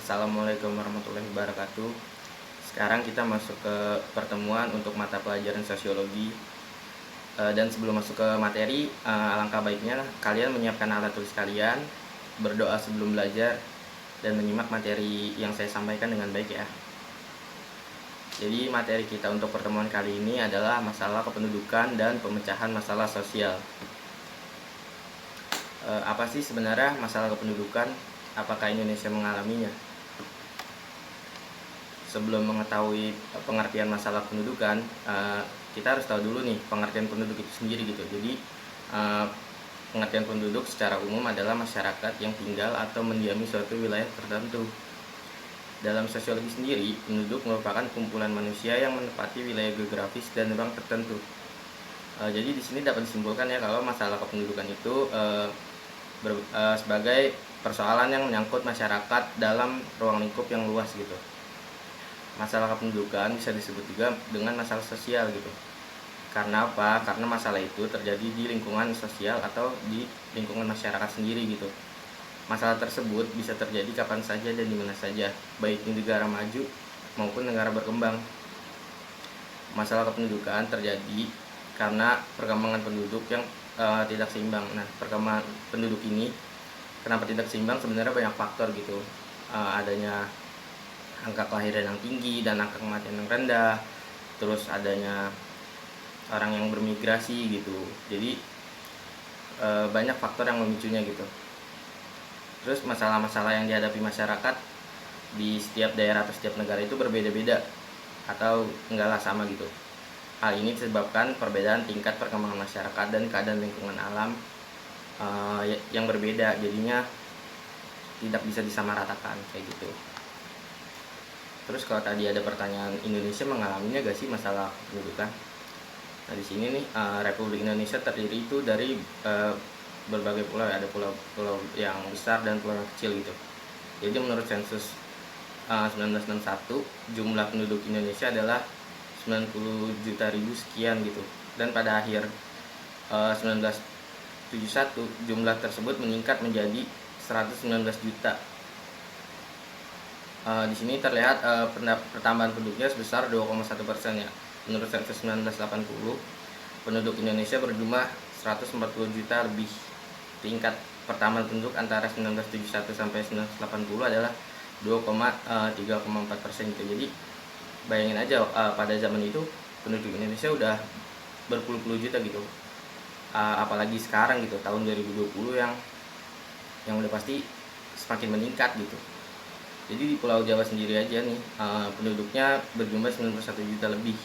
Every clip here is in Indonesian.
Assalamualaikum warahmatullahi wabarakatuh. Sekarang kita masuk ke pertemuan untuk mata pelajaran sosiologi. Dan sebelum masuk ke materi, alangkah baiknya kalian menyiapkan alat tulis kalian, berdoa sebelum belajar, dan menyimak materi yang saya sampaikan dengan baik ya. Jadi materi kita untuk pertemuan kali ini adalah masalah kependudukan dan pemecahan masalah sosial. Apa sih sebenarnya masalah kependudukan? Apakah Indonesia mengalaminya? Sebelum mengetahui pengertian masalah pendudukan, kita harus tahu dulu nih pengertian penduduk itu sendiri gitu. Jadi pengertian penduduk secara umum adalah masyarakat yang tinggal atau mendiami suatu wilayah tertentu. Dalam sosiologi sendiri, penduduk merupakan kumpulan manusia yang menempati wilayah geografis dan ruang tertentu. Jadi di sini dapat disimpulkan ya kalau masalah kependudukan itu sebagai persoalan yang menyangkut masyarakat dalam ruang lingkup yang luas gitu. Masalah kependudukan bisa disebut juga dengan masalah sosial gitu. Karena apa? Karena masalah itu terjadi di lingkungan sosial atau di lingkungan masyarakat sendiri gitu. Masalah tersebut bisa terjadi kapan saja dan di mana saja, baik di negara maju maupun negara berkembang. Masalah kependudukan terjadi karena perkembangan penduduk yang tidak seimbang. Nah, perkembangan penduduk ini kenapa tidak seimbang? Sebenarnya banyak faktor gitu. Adanya angka kelahiran yang tinggi dan angka kematian yang rendah, terus adanya orang yang bermigrasi gitu. Jadi banyak faktor yang memicunya gitu. Terus masalah-masalah yang dihadapi masyarakat di setiap daerah atau setiap negara itu berbeda-beda atau enggaklah sama gitu. Hal ini disebabkan perbedaan tingkat perkembangan masyarakat dan keadaan lingkungan alam yang berbeda, jadinya tidak bisa disamaratakan kayak gitu. Terus kalau tadi ada pertanyaan, Indonesia mengalaminya gak sih masalah pendudukan? Nah di sini nih Republik Indonesia terdiri itu dari berbagai pulau ya, ada pulau-pulau yang besar dan pulau yang kecil gitu. Jadi menurut sensus 1961 jumlah penduduk Indonesia adalah 90 juta ribu sekian gitu. Dan pada akhir 1971 jumlah tersebut meningkat menjadi 119 juta. Di sini terlihat pertambahan penduduknya sebesar 2,1% ya. Menurut sensus 1980, penduduk Indonesia berjumlah 140 juta lebih. Tingkat pertambahan penduduk antara 1971 sampai 1980 adalah 2,3,4% gitu. Jadi bayangin aja pada zaman itu penduduk Indonesia udah berpuluh-puluh juta gitu. Apalagi sekarang gitu, tahun 2020 yang udah pasti semakin meningkat gitu. Jadi di Pulau Jawa sendiri aja nih penduduknya berjumlah 91 juta lebih.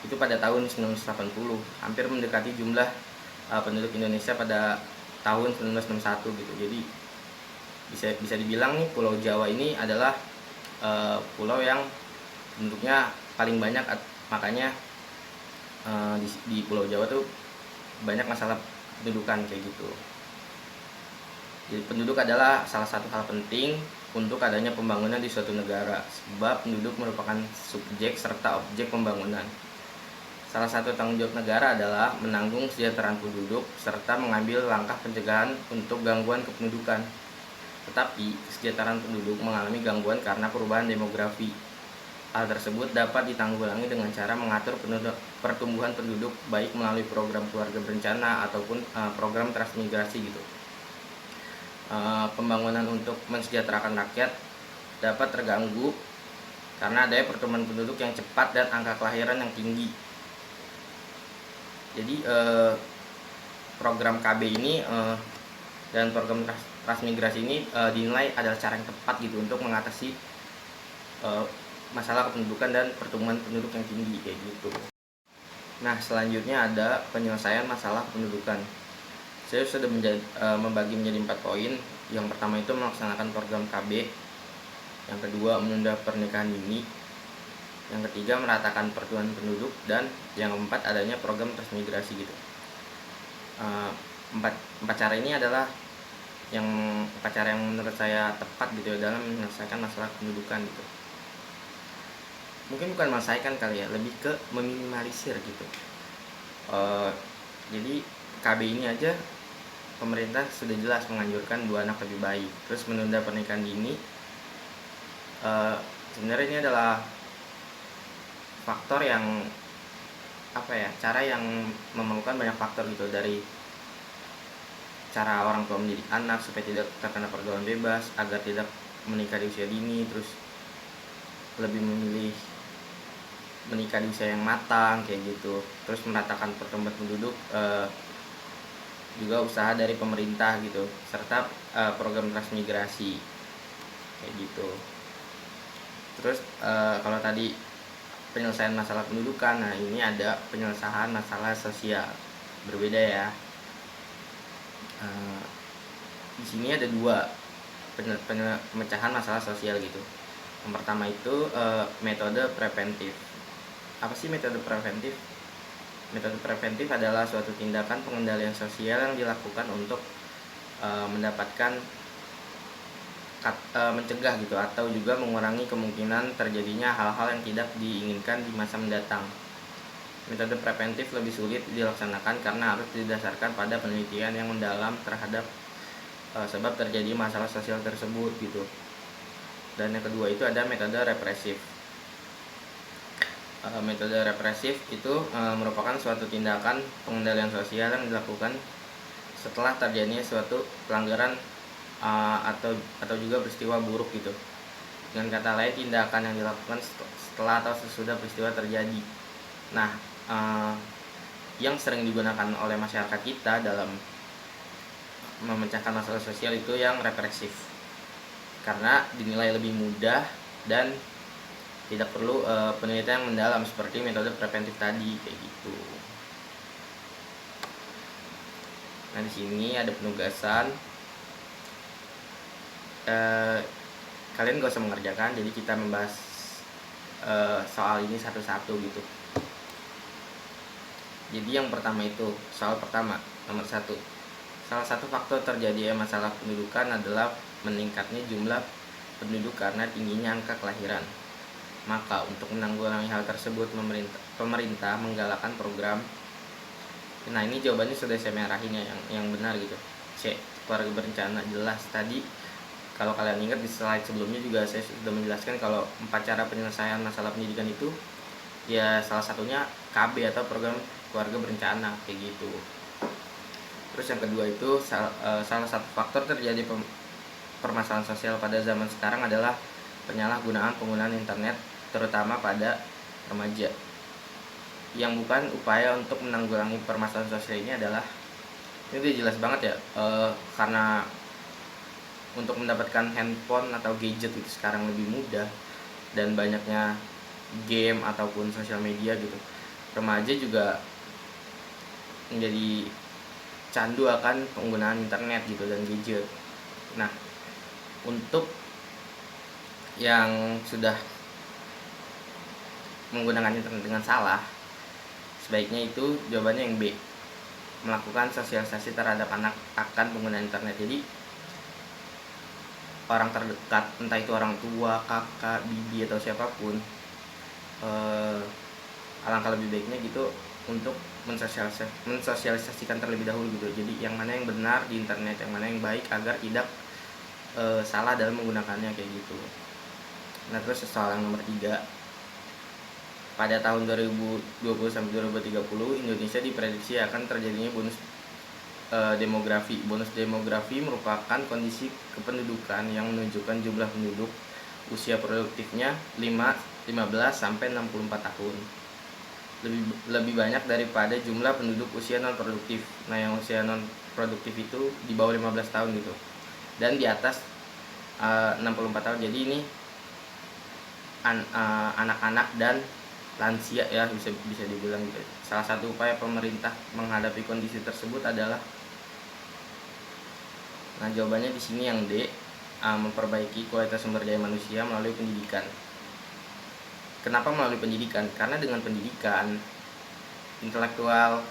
Itu pada tahun 1980, hampir mendekati jumlah penduduk Indonesia pada tahun 1961 gitu. Jadi bisa dibilang nih Pulau Jawa ini adalah pulau yang penduduknya paling banyak, makanya di Pulau Jawa tuh banyak masalah pendudukan kayak gitu. Jadi penduduk adalah salah satu hal penting untuk adanya pembangunan di suatu negara, sebab penduduk merupakan subjek serta objek pembangunan. Salah satu tanggung jawab negara adalah menanggung kesejahteraan penduduk serta mengambil langkah pencegahan untuk gangguan kependudukan. Tetapi kesejahteraan penduduk mengalami gangguan karena perubahan demografi. Hal tersebut dapat ditanggulangi dengan cara mengatur pertumbuhan penduduk baik melalui program keluarga berencana ataupun program transmigrasi gitu. Pembangunan untuk mensejahterakan rakyat dapat terganggu karena adanya pertumbuhan penduduk yang cepat dan angka kelahiran yang tinggi. Jadi program KB ini dan program transmigrasi ini dinilai adalah cara yang tepat gitu untuk mengatasi masalah kependudukan dan pertumbuhan penduduk yang tinggi kayak gitu. Nah selanjutnya ada penyelesaian masalah pendudukan. Saya sudah membagi menjadi 4 poin. Yang pertama itu melaksanakan program KB, yang kedua menunda pernikahan dini, yang ketiga meratakan pertumbuhan penduduk, dan yang keempat adanya program transmigrasi gitu. Empat cara ini adalah empat cara yang menurut saya tepat gitu dalam menyelesaikan masalah pendudukan gitu. Mungkin bukan menyelesaikan kali ya, lebih ke meminimalisir gitu. Jadi KB ini aja pemerintah sudah jelas menganjurkan 2 anak lebih baik, terus menunda pernikahan dini, Sebenarnya ini adalah faktor yang cara yang memerlukan banyak faktor gitu, dari cara orang tua mendidik anak supaya tidak terkena pergaulan bebas, agar tidak menikah di usia dini, terus lebih memilih menikah di usia yang matang kayak gitu, terus meratakan pertumbuhan penduduk, juga usaha dari pemerintah gitu, serta program transmigrasi kayak gitu. Terus kalau tadi penyelesaian masalah pendudukan, nah ini ada penyelesaian masalah sosial, berbeda ya. Di sini ada dua pemecahan masalah sosial gitu. Yang pertama itu metode preventif. Apa sih metode preventif? Metode preventif adalah suatu tindakan pengendalian sosial yang dilakukan untuk mendapatkan mencegah gitu, atau juga mengurangi kemungkinan terjadinya hal-hal yang tidak diinginkan di masa mendatang. Metode preventif lebih sulit dilaksanakan karena harus didasarkan pada penelitian yang mendalam terhadap sebab terjadi masalah sosial tersebut gitu. Dan yang kedua itu ada metode represif. Metode represif itu merupakan suatu tindakan pengendalian sosial yang dilakukan setelah terjadinya suatu pelanggaran atau juga peristiwa buruk gitu. Dengan kata lain, tindakan yang dilakukan setelah atau sesudah peristiwa terjadi. Nah, yang sering digunakan oleh masyarakat kita dalam memecahkan masalah sosial itu yang represif, karena dinilai lebih mudah dan tidak perlu penelitian yang mendalam seperti metode preventif tadi kayak gitu. Nah, di sini ada penugasan. Kalian gak usah mengerjakan, jadi kita membahas soal ini satu-satu gitu. Jadi yang pertama itu, soal pertama nomor 1. Salah satu faktor terjadinya masalah pendudukan adalah meningkatnya jumlah penduduk karena tingginya angka kelahiran. Maka untuk menanggulangi hal tersebut, pemerintah menggalakkan program. Nah, ini jawabannya sudah saya merahin ya, yang benar gitu. C, keluarga berencana. Jelas tadi, kalau kalian ingat di slide sebelumnya juga saya sudah menjelaskan kalau 4 cara penyelesaian masalah pendidikan itu ya salah satunya KB atau program keluarga berencana kayak gitu. Terus yang kedua itu salah satu faktor terjadi permasalahan sosial pada zaman sekarang adalah penyalahgunaan penggunaan internet, terutama pada remaja. Yang bukan upaya untuk menanggulangi permasalahan sosial ini adalah, ini jelas banget ya, karena untuk mendapatkan handphone atau gadget itu sekarang lebih mudah dan banyaknya game ataupun sosial media gitu, remaja juga menjadi candu akan penggunaan internet gitu dan gadget. Nah, untuk yang sudah menggunakan internet dengan salah, sebaiknya itu jawabannya yang B, melakukan sosialisasi terhadap anak akan penggunaan internet. Jadi orang terdekat, entah itu orang tua, kakak, bibi atau siapapun, alangkah lebih baiknya gitu untuk mensosialisasikan terlebih dahulu gitu. Jadi yang mana yang benar di internet, yang mana yang baik, agar tidak salah dalam menggunakannya kayak gitu. Nah, terus soal yang nomor 3, pada tahun 2020 sampai 2030 Indonesia diprediksi akan terjadinya bonus demografi. Bonus demografi merupakan kondisi kependudukan yang menunjukkan jumlah penduduk usia produktifnya 15 sampai 64 tahun. Lebih banyak daripada jumlah penduduk usia non produktif. Nah, yang usia non produktif itu di bawah 15 tahun gitu, dan di atas 64 tahun. Jadi ini anak-anak dan lansia ya, bisa dibilang gitu. Salah satu upaya pemerintah menghadapi kondisi tersebut adalah, nah jawabannya di sini yang D, memperbaiki kualitas sumber daya manusia melalui pendidikan. Kenapa melalui pendidikan? Karena dengan pendidikan intelektual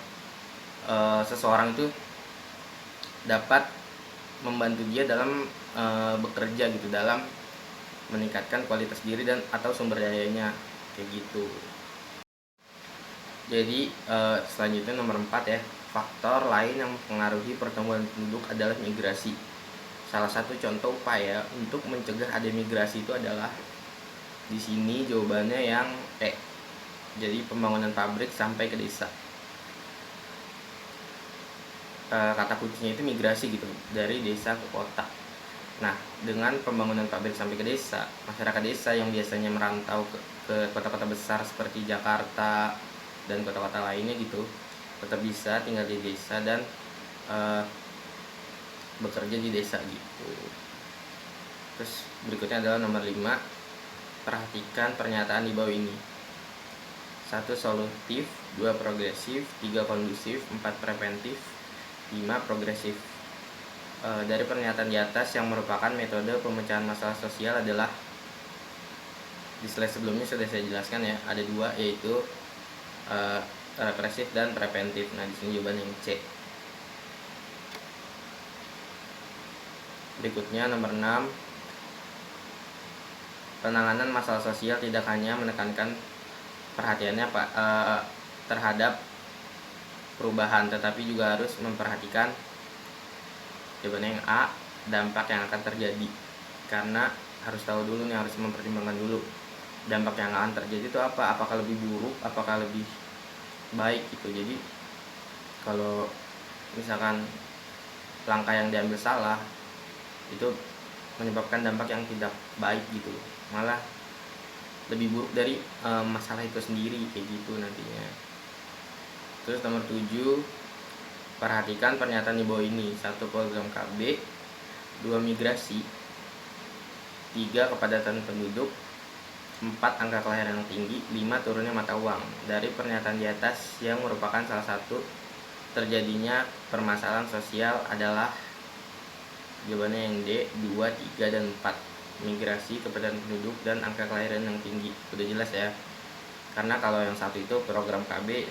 seseorang itu dapat membantu dia dalam bekerja gitu, dalam meningkatkan kualitas diri dan atau sumber dayanya kayak gitu. Jadi selanjutnya nomor 4 ya, faktor lain yang mempengaruhi pertumbuhan penduduk adalah migrasi. Salah satu contoh upaya untuk mencegah ada migrasi itu adalah Di sini jawabannya yang E. Jadi pembangunan pabrik sampai ke desa. Kata kuncinya itu migrasi gitu, dari desa ke kota. Nah, dengan pembangunan pabrik sampai ke desa, masyarakat desa yang biasanya merantau ke kota-kota besar seperti Jakarta dan kota-kota lainnya gitu, tetap bisa tinggal di desa dan bekerja di desa gitu. Terus berikutnya adalah nomor 5. Perhatikan pernyataan di bawah ini. 1 solutif, 2 progresif, 3 kondusif, 4 preventif, 5 progresif. Dari pernyataan di atas yang merupakan metode pemecahan masalah sosial adalah, di slide sebelumnya sudah saya jelaskan ya, ada 2, yaitu represif dan preventif. Nah, di sini jawabannya yang C. Berikutnya nomor 6. Penanganan masalah sosial tidak hanya menekankan perhatiannya terhadap perubahan, tetapi juga harus memperhatikan, jawabannya yang A, dampak yang akan terjadi. Karena harus tahu dulu nih, harus mempertimbangkan dulu dampak yang akan terjadi itu apa, apakah lebih buruk, apakah lebih baik gitu. Jadi kalau misalkan langkah yang diambil salah, itu menyebabkan dampak yang tidak baik gitu, malah lebih buruk dari masalah itu sendiri kayak gitu nantinya. Terus nomor 7, perhatikan pernyataan di bawah ini. 1 program KB, 2 migrasi, 3 kepadatan penduduk, 4 angka kelahiran yang tinggi, 5 turunnya mata uang. Dari pernyataan di atas yang merupakan salah satu terjadinya permasalahan sosial adalah, jawabannya yang D, 2, 3, dan 4. Migrasi, kepadatan penduduk, dan angka kelahiran yang tinggi. Udah jelas ya. Karena kalau yang satu itu program KB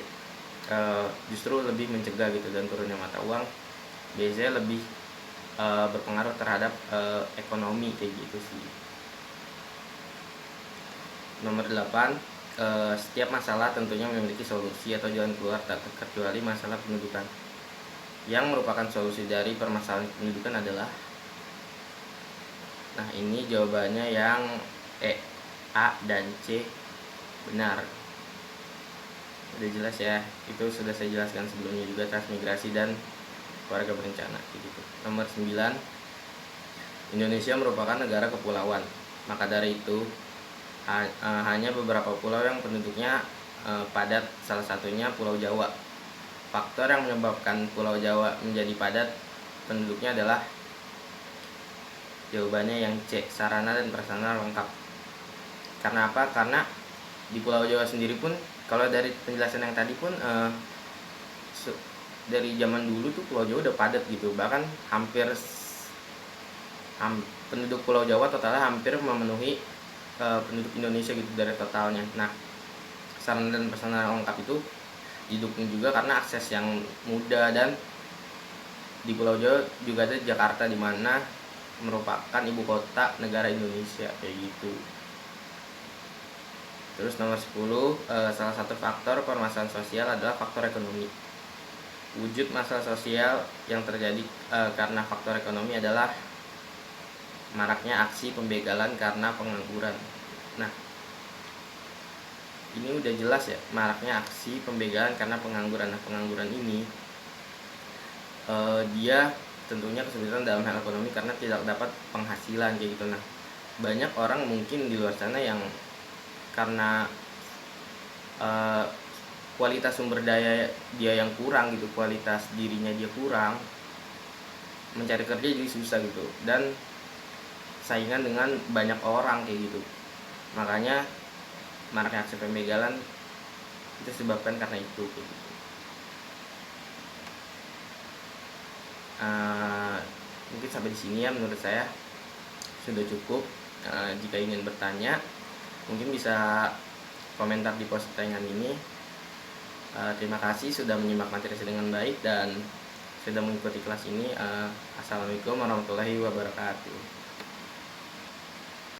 justru lebih mencegah gitu, dan turunnya mata uang biasanya lebih berpengaruh terhadap ekonomi kayak gitu sih. Nomor 8, setiap masalah tentunya memiliki solusi atau jalan keluar, tak terkecuali masalah pendudukan. Yang merupakan solusi dari permasalahan pendudukan adalah, nah ini jawabannya yang E, A, dan C benar. Udah jelas ya, itu sudah saya jelaskan sebelumnya juga, transmigrasi dan keluarga berencana gitu. Nomor 9, Indonesia merupakan negara kepulauan, maka dari itu hanya beberapa pulau yang penduduknya padat, salah satunya Pulau Jawa. Faktor yang menyebabkan Pulau Jawa menjadi padat penduduknya adalah, jawabannya yang C, sarana dan prasarana lengkap. Karena apa? Karena di Pulau Jawa sendiri pun, kalau dari penjelasan yang tadi pun dari zaman dulu tuh Pulau Jawa udah padat gitu. Bahkan penduduk Pulau Jawa totalnya hampir memenuhi penduduk Indonesia gitu dari totalnya. Nah, sarana dan prasarana lengkap itu didukung juga karena akses yang mudah, dan di Pulau Jawa juga ada Jakarta, di mana merupakan ibu kota negara Indonesia kayak gitu. Terus nomor 10, salah satu faktor permasalahan sosial adalah faktor ekonomi. Wujud masalah sosial yang terjadi karena faktor ekonomi adalah maraknya aksi pembegalan karena pengangguran. Nah, ini udah jelas ya, maraknya aksi pembegalan karena pengangguran. Nah, pengangguran ini dia tentunya kesulitan dalam hal ekonomi karena tidak dapat penghasilan kayak gitu. Nah, banyak orang mungkin di luar sana yang karena kualitas sumber daya dia yang kurang gitu, kualitas dirinya dia kurang, mencari kerja jadi susah gitu, dan saingan dengan banyak orang kayak gitu. Makanya maraknya aksi pembegalan itu disebabkan karena itu kayak gitu. Mungkin sampai di sini ya, menurut saya sudah cukup. Jika ingin bertanya, mungkin bisa komentar di post tayangan ini. Terima kasih sudah menyimak materi saya dengan baik dan sudah mengikuti kelas ini. Assalamualaikum warahmatullahi wabarakatuh.